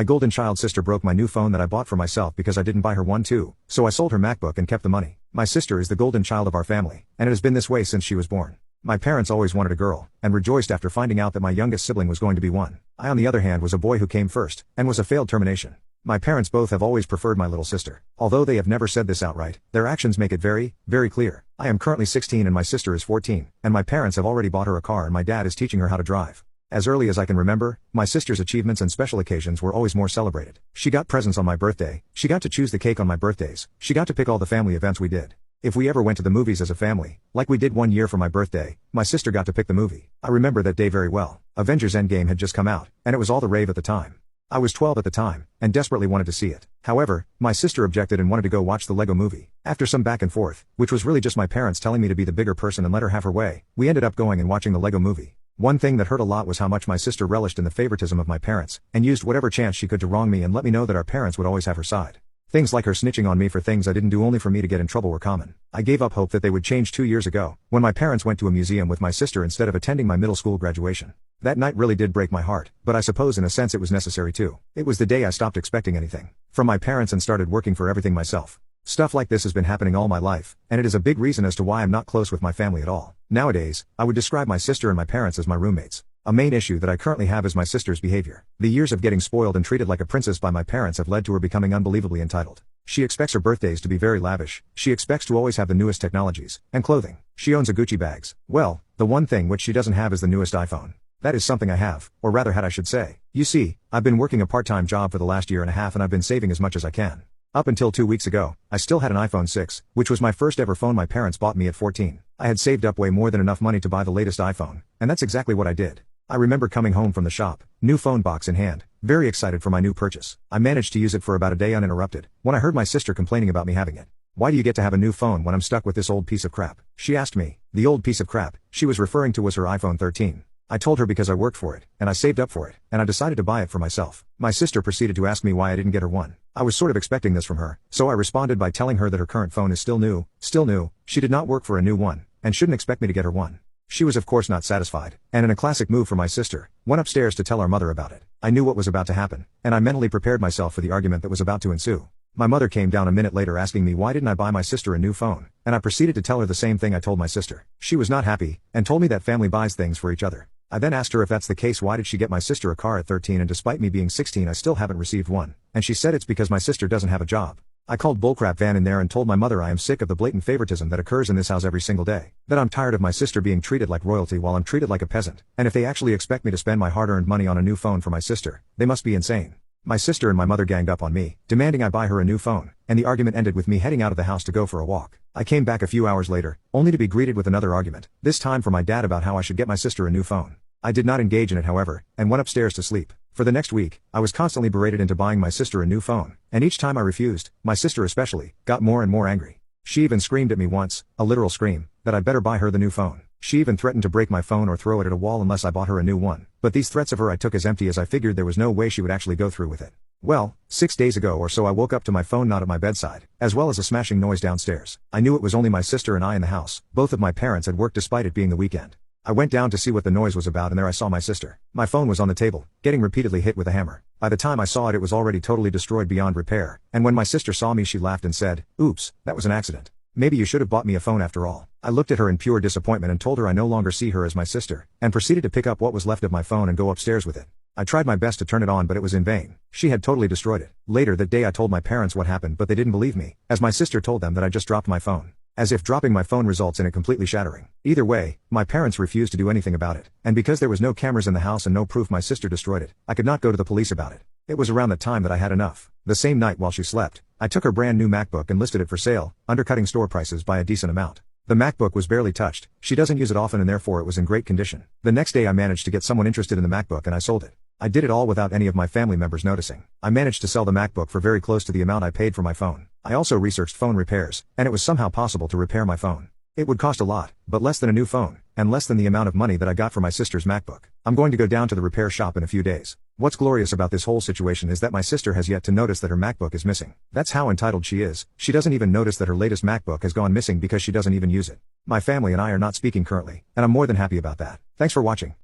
My golden child sister broke my new phone that I bought for myself because I didn't buy her one too, so I sold her MacBook and kept the money. My sister is the golden child of our family, and it has been this way since she was born. My parents always wanted a girl, and rejoiced after finding out that my youngest sibling was going to be one. I on the other hand was a boy who came first, and was a failed termination. My parents both have always preferred my little sister. Although they have never said this outright, their actions make it very, very clear. I am currently 16 and my sister is 14, and my parents have already bought her a car and my dad is teaching her how to drive. As early as I can remember, my sister's achievements and special occasions were always more celebrated. She got presents on my birthday, she got to choose the cake on my birthdays, she got to pick all the family events we did. If we ever went to the movies as a family, like we did one year for my birthday, my sister got to pick the movie. I remember that day very well. Avengers Endgame had just come out, and it was all the rave at the time. I was 12 at the time, and desperately wanted to see it. However, my sister objected and wanted to go watch the Lego movie. After some back and forth, which was really just my parents telling me to be the bigger person and let her have her way, we ended up going and watching the Lego movie. One thing that hurt a lot was how much my sister relished in the favoritism of my parents, and used whatever chance she could to wrong me and let me know that our parents would always have her side. Things like her snitching on me for things I didn't do only for me to get in trouble were common. I gave up hope that they would change 2 years ago, when my parents went to a museum with my sister instead of attending my middle school graduation. That night really did break my heart, but I suppose in a sense it was necessary too. It was the day I stopped expecting anything from my parents and started working for everything myself. Stuff like this has been happening all my life, and it is a big reason as to why I'm not close with my family at all. Nowadays, I would describe my sister and my parents as my roommates. A main issue that I currently have is my sister's behavior. The years of getting spoiled and treated like a princess by my parents have led to her becoming unbelievably entitled. She expects her birthdays to be very lavish, she expects to always have the newest technologies, and clothing. She owns a Gucci bags. Well, the one thing which she doesn't have is the newest iPhone. That is something I have, or rather had I should say. You see, I've been working a part-time job for the last year and a half and I've been saving as much as I can. Up until 2 weeks ago, I still had an iPhone 6, which was my first ever phone my parents bought me at 14. I had saved up way more than enough money to buy the latest iPhone, and that's exactly what I did. I remember coming home from the shop, new phone box in hand, very excited for my new purchase. I managed to use it for about a day uninterrupted, when I heard my sister complaining about me having it. Why do you get to have a new phone when I'm stuck with this old piece of crap? She asked me. The old piece of crap she was referring to was her iPhone 13. I told her because I worked for it, and I saved up for it, and I decided to buy it for myself. My sister proceeded to ask me why I didn't get her one. I was sort of expecting this from her, so I responded by telling her that her current phone is still new, she did not work for a new one, and shouldn't expect me to get her one. She was of course not satisfied, and in a classic move for my sister, went upstairs to tell our mother about it. I knew what was about to happen, and I mentally prepared myself for the argument that was about to ensue. My mother came down a minute later asking me why didn't I buy my sister a new phone, and I proceeded to tell her the same thing I told my sister. She was not happy, and told me that family buys things for each other. I then asked her if that's the case why did she get my sister a car at 13 and despite me being 16 I still haven't received one, and she said it's because my sister doesn't have a job. I called bullcrap van in there and told my mother I am sick of the blatant favoritism that occurs in this house every single day. That I'm tired of my sister being treated like royalty while I'm treated like a peasant, and if they actually expect me to spend my hard-earned money on a new phone for my sister, they must be insane. My sister and my mother ganged up on me, demanding I buy her a new phone, and the argument ended with me heading out of the house to go for a walk. I came back a few hours later, only to be greeted with another argument, this time from my dad about how I should get my sister a new phone. I did not engage in it however, and went upstairs to sleep. For the next week, I was constantly berated into buying my sister a new phone, and each time I refused, my sister especially, got more and more angry. She even screamed at me once, a literal scream, that I'd better buy her the new phone. She even threatened to break my phone or throw it at a wall unless I bought her a new one, but these threats of her I took as empty as I figured there was no way she would actually go through with it. Well, 6 days ago or so I woke up to my phone not at my bedside, as well as a smashing noise downstairs. I knew it was only my sister and I in the house. Both of my parents had worked despite it being the weekend. I went down to see what the noise was about and there I saw my sister. My phone was on the table, getting repeatedly hit with a hammer. By the time I saw it it was already totally destroyed beyond repair, and when my sister saw me she laughed and said, "Oops, that was an accident. Maybe you should have bought me a phone after all." I looked at her in pure disappointment and told her I no longer see her as my sister, and proceeded to pick up what was left of my phone and go upstairs with it. I tried my best to turn it on but it was in vain. She had totally destroyed it. Later that day I told my parents what happened but they didn't believe me, as my sister told them that I just dropped my phone. As if dropping my phone results in it completely shattering. Either way, my parents refused to do anything about it, and because there was no cameras in the house and no proof my sister destroyed it, I could not go to the police about it. It was around that time that I had enough. The same night while she slept, I took her brand new MacBook and listed it for sale, undercutting store prices by a decent amount. The MacBook was barely touched, she doesn't use it often and therefore it was in great condition. The next day I managed to get someone interested in the MacBook and I sold it. I did it all without any of my family members noticing. I managed to sell the MacBook for very close to the amount I paid for my phone. I also researched phone repairs, and it was somehow possible to repair my phone. It would cost a lot, but less than a new phone, and less than the amount of money that I got for my sister's MacBook. I'm going to go down to the repair shop in a few days. What's glorious about this whole situation is that my sister has yet to notice that her MacBook is missing. That's how entitled she is. She doesn't even notice that her latest MacBook has gone missing because she doesn't even use it. My family and I are not speaking currently, and I'm more than happy about that. Thanks for watching.